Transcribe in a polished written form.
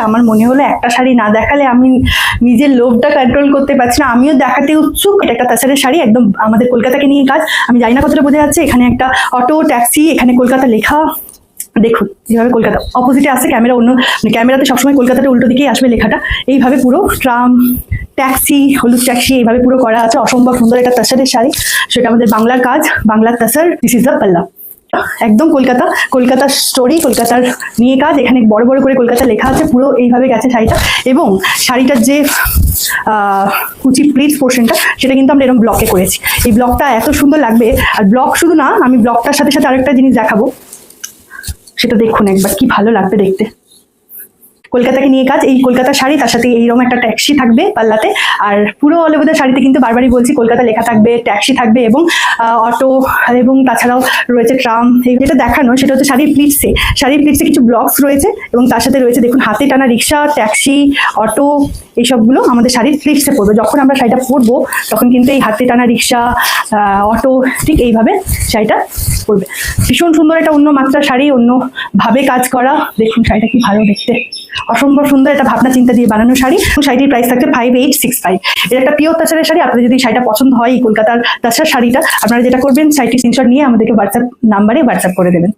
আমার মনে হলো একটা শাড়ি না দেখালে আমি নিজের লোভটা কন্ট্রোল করতে পারছি না, আমিও দেখাতে উৎসুক। এটা একটা তাছাড়া শাড়ি, একদম আমাদের কলকাতাকে নিয়ে কাজ। আমি জানি না কতটা বোঝা যাচ্ছে, এখানে একটা অটো ট্যাক্সি, এখানে কলকাতা লেখা, দেখুন যেভাবে কলকাতা অপোজিটে আসছে ক্যামেরা, অন্য ক্যামেরাতে সবসময় কলকাতাটা উল্টো দিকেই আসবে লেখাটা। এইভাবে পুরো ট্রাম, ট্যাক্সি, হলুদ ট্যাক্সি এইভাবে পুরো করা আছে। অসম্ভব সুন্দর একটা তাসারের শাড়ি, সেটা আমাদের বাংলার কাজ, বাংলার তাসার। দিস ইজ দ্য পাল্লা, একদম কলকাতা, কলকাতার স্টোরি, কলকাতার নিয়ে কাজ। এখানে বড় বড় করে কলকাতা লেখা আছে, পুরো এইভাবে গেছে শাড়িটা। এবং শাড়িটার যে কুচি প্লিটস পোর্শনটা, সেটা কিন্তু আমরা এরকম ব্লকে করেছি। এই ব্লকটা এত সুন্দর লাগবে। আর ব্লক শুধু না, আমি ব্লকটার সাথে সাথে আরেকটা জিনিস দেখাবো, সেটা দেখুন একবার, কি ভালো লাগবে দেখতে। কলকাতাকে নিয়ে কাজ, এই কলকাতার শাড়ি, তার সাথে এইরকম একটা ট্যাক্সি থাকবে পাল্লাতে। আর পুরো অল ওভার দ্য শাড়িতে কিন্তু বারবারই বলছি কলকাতা লেখা থাকবে, ট্যাক্সি থাকবে এবং অটো, এবং তাছাড়াও রয়েছে ট্রাম। যেটা দেখানো সেটা হচ্ছে শাড়ির প্লিটসে, শাড়ির প্লিটসে কিছু ব্লকস রয়েছে এবং তার সাথে রয়েছে দেখুন হাতে টানা রিক্সা, ট্যাক্সি, অটো, এইসবগুলো আমাদের শাড়ির প্লিটসে পড়বে। যখন আমরা শাড়িটা পরবো তখন কিন্তু এই হাতে টানা রিক্সা, অটো, ঠিক এইভাবে শাড়িটা পরবে। ভীষণ সুন্দর একটা অন্য মাত্রার শাড়ি, অন্যভাবে কাজ করা। দেখুন শাড়িটা কি ভালো দেখতে, অসম্ভব সুন্দর। এটা ভাবনা চিন্তা দিয়ে বানানো শাড়ি। শাড়িটির প্রাইস থাকছে 5865। এটা একটা পিওর তাছাড়া শাড়ি। আপনাদের যদি শাড়িটা পছন্দ হয়, এই কলকাতার তাছাড়া শাড়িটা, আপনারা যেটা করবেন, শাড়িটি স্ক্রিনশট নিয়ে আমাদেরকে হোয়াটসঅ্যাপ নাম্বারে হোয়াটসঅ্যাপ করে দেবেন।